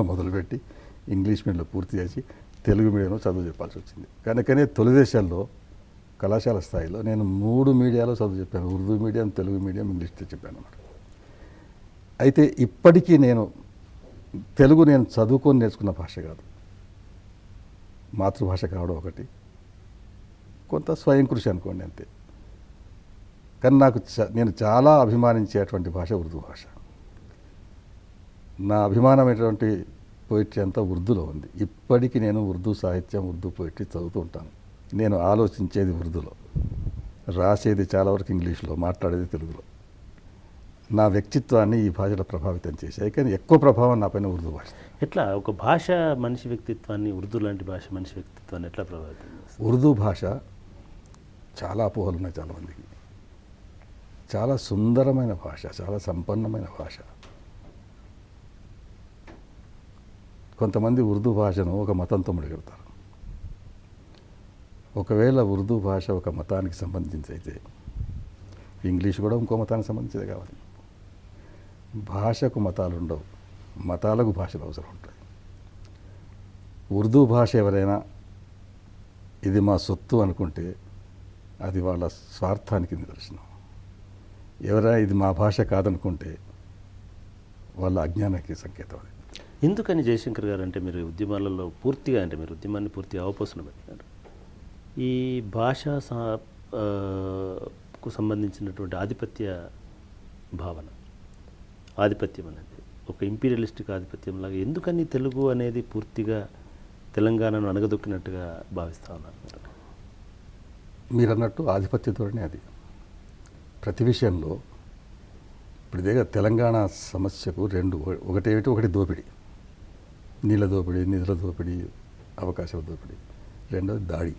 మొదలుపెట్టి ఇంగ్లీష్ మీడియంలో పూర్తి చేసి తెలుగు మీడియంలో చదువు చెప్పాల్సి వచ్చింది. కనుకనే తొలి దేశాల్లో కళాశాల స్థాయిలో నేను 3 మీడియాలో చదువు చెప్పాను. ఉర్దూ మీడియం, తెలుగు మీడియం, ఇంగ్లీష్తో చెప్పాను అన్నమాట. అయితే ఇప్పటికీ తెలుగు నేను చదువుకొని నేర్చుకున్న భాష కాదు. మాతృభాష కావడం ఒకటి, కొంత స్వయం కృషి అనుకోండి అంతే. కానీ నేను చాలా అభిమానించేటువంటి భాష ఉర్దూ భాష. నా అభిమానమైనటువంటి పోయిట్రీ అంతా ఉర్దూలో ఉంది. ఇప్పటికీ నేను ఉర్దూ సాహిత్యం, ఉర్దూ పోయిట్రీ చదువుతూ ఉంటాను. నేను ఆలోచించేది ఉర్దూలో, రాసేది చాలా వరకు ఇంగ్లీష్లో, మాట్లాడేది తెలుగులో. నా వ్యక్తిత్వాన్ని ఈ భాషలో ప్రభావితం చేశాయి. కానీ ఎక్కువ ప్రభావం నా పైన ఉర్దూ భాష. ఎట్లా ఒక భాష మనిషి వ్యక్తిత్వాన్ని, ఉర్దూ లాంటి భాష మనిషి వ్యక్తిత్వాన్ని ఎట్లా ప్రభావితం చేస్తుంది? ఉర్దూ భాష చాలా అపోహలు ఉన్నాయి చాలామందికి. చాలా సుందరమైన భాష, చాలా సంపన్నమైన భాష. కొంతమంది ఉర్దూ భాషను ఒక మతంతో ముడిగడతారు. ఒకవేళ ఉర్దూ భాష ఒక మతానికి సంబంధించి అయితే ఇంగ్లీష్ కూడా ఇంకో మతానికి సంబంధించిందే కావాలి. భాషకు మతాలు ఉండవు, మతాలకు భాషలు అవసరం ఉంటాయి. ఉర్దూ భాష ఎవరైనా ఇది మా సొత్తు అనుకుంటే అది వాళ్ళ స్వార్థానికి నిదర్శనం. ఎవరైనా ఇది మా భాష కాదనుకుంటే వాళ్ళ అజ్ఞానానికి సంకేతం. అది ఎందుకని జయశంకర్ గారు అంటే మీరు ఉద్యమాలలో పూర్తిగా అంటే మీరు ఉద్యమాన్ని పూర్తిగా అవపోసన పెట్టినారు. ఈ భాషా కు సంబంధించినటువంటి ఆధిపత్య భావన, ఆధిపత్యం అనేది ఒక ఇంపీరియలిస్టిక్ ఆధిపత్యం లాగా ఎందుకని తెలుగు అనేది పూర్తిగా తెలంగాణను అణగదొక్కినట్టుగా భావిస్తూ ఉన్నారు? మీరు అన్నట్టు ఆధిపత్య ధోరణి అది ప్రతి విషయంలో. ఇప్పుడు ఇదే తెలంగాణ సమస్యకు ఒకటి దోపిడీ, నీళ్ళ దోపిడీ, నిధుల దోపిడీ, అవకాశాల దోపిడీ. రెండోది దాడి,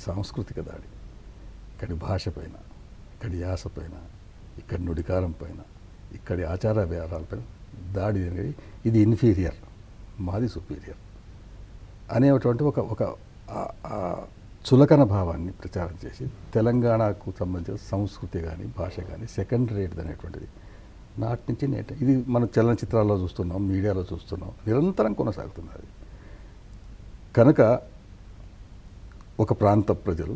సాంస్కృతిక దాడి. ఇక్కడి భాష పైన, ఇక్కడి యాస పైన, ఇక్కడి నుడికారం పైన, ఇక్కడి ఆచార వ్యవహారాలపైన దాడి అనేది. ఇది ఇన్ఫీరియర్, మాది సుపీరియర్ అనేటువంటి ఒక చులకన భావాన్ని ప్రచారం చేసి తెలంగాణకు సంబంధించిన సంస్కృతి కానీ భాష కానీ సెకండ్ రేట్ అనేటువంటిది నాటి నుంచి ఇది మనం చలనచిత్రాల్లో చూస్తున్నాం, మీడియాలో చూస్తున్నాం, నిరంతరం కొనసాగుతున్నది. కనుక ఒక ప్రాంత ప్రజలు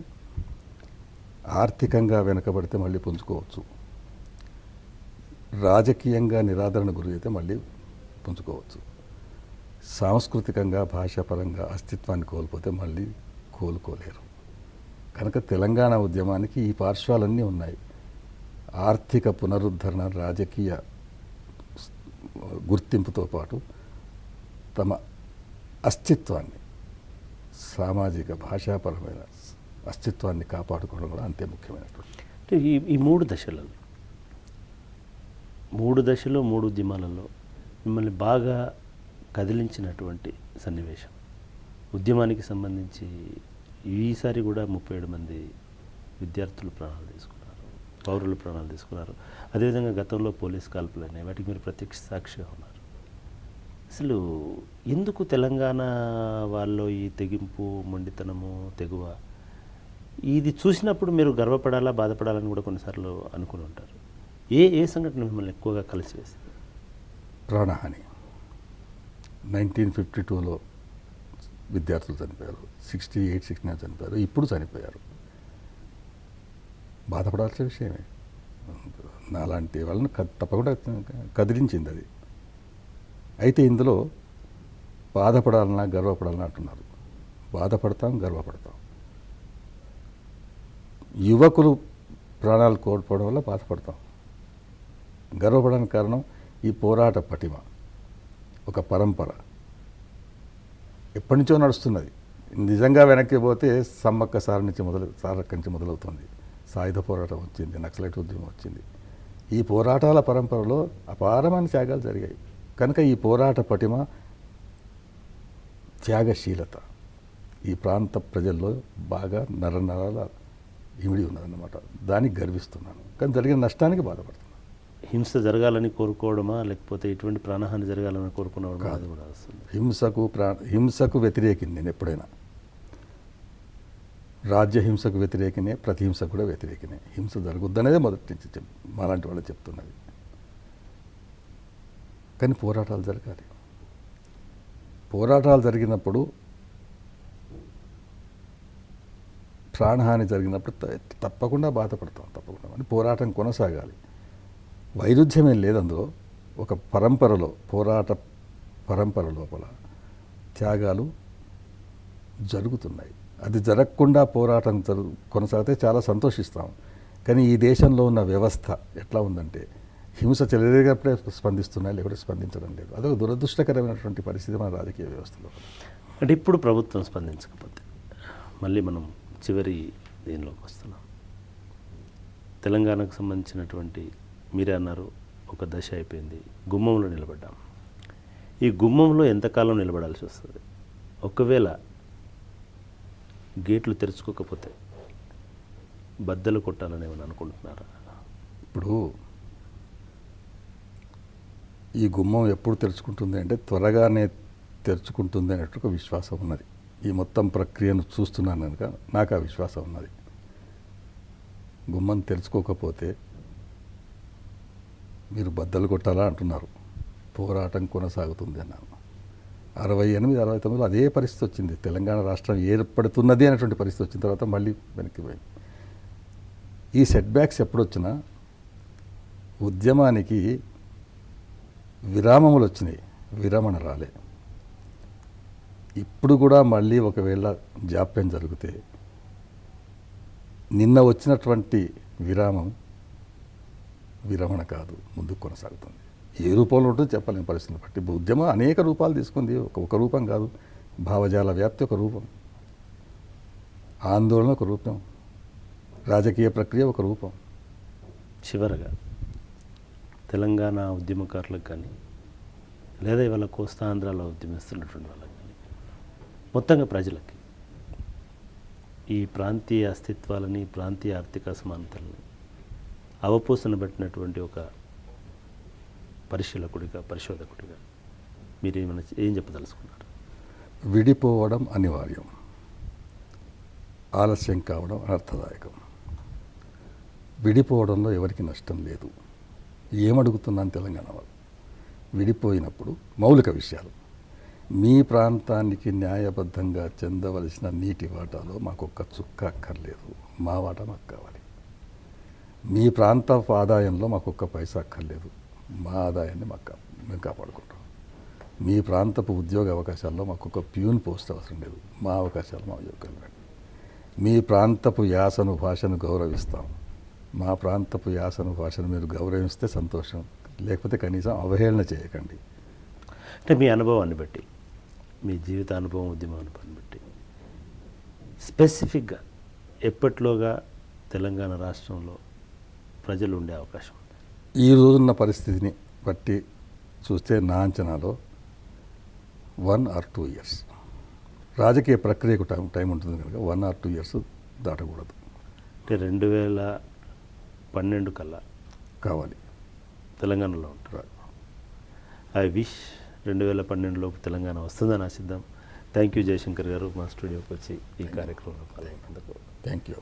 ఆర్థికంగా వెనుకబడితే మళ్ళీ పుంజుకోవచ్చు, రాజకీయంగా నిరాదరణ గురి అయితే మళ్ళీ పుంజుకోవచ్చు, సాంస్కృతికంగా భాషాపరంగా అస్తిత్వాన్ని కోల్పోతే మళ్ళీ కోలుకోలేరు. కనుక తెలంగాణ ఉద్యమానికి ఈ పార్శ్వాలన్నీ ఉన్నాయి. ఆర్థిక పునరుద్ధరణ, రాజకీయ గుర్తింపుతో పాటు తమ అస్తిత్వాన్ని, సామాజిక భాషాపరమైన అస్తిత్వాన్ని కాపాడుకోవడం కూడా అంతే ముఖ్యమైనటువంటి. అంటే ఈ 3 దశలలో 3 ఉద్యమాలలో మిమ్మల్ని బాగా కదిలించినటువంటి సన్నివేశం, ఉద్యమానికి సంబంధించి ఈసారి కూడా 37 మంది విద్యార్థులు ప్రాణాలు తీసుకున్నారు, పౌరులు ప్రాణాలు తీసుకున్నారు. అదేవిధంగా గతంలో పోలీస్ కాల్పులు అయినాయి, వాటికి మీరు ప్రత్యక్ష సాక్షిగా ఉన్నారు. అసలు ఎందుకు తెలంగాణ వాళ్ళలో ఈ తెగింపు, మొండితనము, తెగువ ఇది చూసినప్పుడు మీరు గర్వపడాలా, బాధపడాలని కూడా కొన్నిసార్లు అనుకుని ఉంటారు. ఏ సంఘటన మిమ్మల్ని ఎక్కువగా కలిసివేసింది? ప్రాణహాని. 1952లో విద్యార్థులు చనిపోయారు, 68, 69 చనిపోయారు, ఇప్పుడు చనిపోయారు. బాధపడాల్సిన విషయమే. నాలాంటి వాళ్ళని తప్పకుండా కదిలించింది అది. అయితే ఇందులో బాధపడాలన్నా గర్వపడాలన్నా అంటున్నారు. బాధపడతాం, గర్వపడతాం. యువకులు ప్రాణాలు కోల్పోవడం వల్ల బాధపడతాం. గర్వపడడానికి కారణం ఈ పోరాట పటిమ, ఒక పరంపర ఎప్పటి నుంచో నడుస్తున్నది. నిజంగా వెనక్కి పోతే సమ్మక్క సారక్క నుంచి మొదలవుతుంది. సాయుధ పోరాటం వచ్చింది, నక్సలైట్ ఉద్యమం వచ్చింది. ఈ పోరాటాల పరంపరలో అపారమైన త్యాగాలు జరిగాయి. కనుక ఈ పోరాట పటిమ, త్యాగశీలత ఈ ప్రాంత ప్రజల్లో బాగా నరనరాల ఇమిడి ఉన్నదన్నమాట. దానికి గర్విస్తున్నాను, కానీ జరిగిన నష్టానికి బాధపడుతున్నాను. హింస జరగాలని కోరుకోవడమా, లేకపోతే ఇటువంటి ప్రాణహాని జరగాలని కోరుకునేవాడు అది కూడా వస్తుంది. హింసకు వ్యతిరేకిని నేను ఎప్పుడైనా. రాజ్య హింసకు వ్యతిరేకినే, ప్రతి హింసకు కూడా వ్యతిరేకినే. హింస జరగొద్దనేదే మొదటి నుంచి మాలాంటి వాళ్ళు చెప్తున్నది. కానీ పోరాటాలు జరగాలి. పోరాటాలు జరిగినప్పుడు, ప్రాణహాని జరిగినప్పుడు తప్పకుండా బాధపడతాం, తప్పకుండా అని పోరాటం కొనసాగాలి. వైరుధ్యమేం లేదు అందులో. ఒక పరంపరలో, పోరాట పరంపర లోపల త్యాగాలు జరుగుతున్నాయి. అది జరగకుండా పోరాటం కొనసాగితే చాలా సంతోషిస్తాం. కానీ ఈ దేశంలో ఉన్న వ్యవస్థ ఎట్లా ఉందంటే హింస చెలరేగప్పుడే స్పందిస్తున్నాయి, లేకపోతే స్పందించడం లేదు. అదొక దురదృష్టకరమైనటువంటి పరిస్థితి మన రాజకీయ వ్యవస్థలో. అంటే ఇప్పుడు ప్రభుత్వం స్పందించకపోతే మళ్ళీ మనం చివరి దీనిలోకి వస్తున్నాం. తెలంగాణకు సంబంధించినటువంటి మీరే అన్నారు, ఒక దశ అయిపోయింది, గుమ్మంలో నిలబడ్డాం. ఈ గుమ్మంలో ఎంతకాలం నిలబడాల్సి వస్తుంది? ఒకవేళ గేట్లు తెరుచుకోకపోతే బద్దలు కొట్టాలని ఏమని అనుకుంటున్నారా? ఇప్పుడు ఈ గుమ్మం ఎప్పుడు తెరుచుకుంటుంది అంటే త్వరగానే తెరుచుకుంటుంది అనేట్టు ఒక విశ్వాసం ఉన్నది. ఈ మొత్తం ప్రక్రియను చూస్తున్నాను కనుక నాకు ఆ విశ్వాసం ఉన్నది. గుమ్మం తెరుచుకోకపోతే మీరు బద్దలు కొట్టాలా అంటున్నారు, పోరాటం కొనసాగుతుంది అన్నాను. 68, 69లో అదే పరిస్థితి వచ్చింది. తెలంగాణ రాష్ట్రం ఏర్పడుతున్నది అనేటువంటి పరిస్థితి వచ్చిన తర్వాత మళ్ళీ వెనక్కి పోయింది. ఈ సెట్ బ్యాక్స్ ఎప్పుడు వచ్చినా ఉద్యమానికి విరామములు వచ్చినాయి, విరమణ రాలే. ఇప్పుడు కూడా మళ్ళీ ఒకవేళ జాప్యం జరిగితే నిన్న వచ్చినటువంటి విరమణ కాదు, ముందుకు కొనసాగుతుంది. ఏ రూపంలో ఉంటుందో చెప్పలేని పరిస్థితిని బట్టి ఉద్యమం అనేక రూపాలు తీసుకుంది. ఒక రూపం కాదు, భావజాల వ్యాప్తి ఒక రూపం, ఆందోళన ఒక రూపం, రాజకీయ ప్రక్రియ ఒక రూపం. చివరగా తెలంగాణ ఉద్యమకారులకు కానీ లేదా ఇవాళ కోస్తాంధ్రాలో ఉద్యమిస్తున్నటువంటి వాళ్ళకి కానీ మొత్తంగా ప్రజలకి ఈ ప్రాంతీయ అస్తిత్వాలని, ప్రాంతీయ ఆర్థిక అసమానతలని అవపోసన పెట్టినటువంటి ఒక పరిశోధకుడిగా మీరు ఏం చెప్పదలుచుకున్నారు? విడిపోవడం అనివార్యం, ఆలస్యం కావడం అనర్థదాయకం. విడిపోవడంలో ఎవరికి నష్టం లేదు. ఏమడుగుతున్నాను తెలంగాణ వాళ్ళు? విడిపోయినప్పుడు మౌలిక విషయాలు, మీ ప్రాంతానికి న్యాయబద్ధంగా చెందవలసిన నీటి వాటాలో మాకు ఒక్క చుక్క అక్కర్లేదు, మా వాటా మాకు కావాలి. మీ ప్రాంత ఆదాయంలో మాకు ఒక్క పైసా అక్కర్లేదు, మా ఆదాయాన్ని మేము కాపాడుకుంటాం. మీ ప్రాంతపు ఉద్యోగ అవకాశాల్లో మాకు ఒక ప్యూన్ పోస్ట్ అవసరం లేదు, మా అవకాశాలు మా ఉద్యోగాలు. మీ ప్రాంతపు యాసను భాషను గౌరవిస్తాం, మా ప్రాంతపు యాసను భాషను మీరు గౌరవిస్తే సంతోషం, లేకపోతే కనీసం అవహేళన చేయకండి. అంటే మీ అనుభవాన్ని బట్టి, మీ జీవిత అనుభవం, ఉద్యమ అనుభవాన్ని బట్టి స్పెసిఫిక్గా ఎప్పట్లోగా తెలంగాణ రాష్ట్రంలో ప్రజలు ఉండే అవకాశం ఉంది? ఈ రోజున్న పరిస్థితిని బట్టి చూస్తే నా అంచనాలో 1 or 2 years. రాజకీయ ప్రక్రియకు టైం ఉంటుంది కనుక 1 or 2 years దాటకూడదు. అంటే 2012 కల్లా కావాలి, తెలంగాణలో ఉంటారు. ఐ విష్ 2012లోపు తెలంగాణ వస్తుందని ఆశిద్దాం. థ్యాంక్ యూ జయశంకర్ గారు, మా స్టూడియోకి వచ్చి ఈ కార్యక్రమంలో పాల్గొన్నందుకు. Thank you.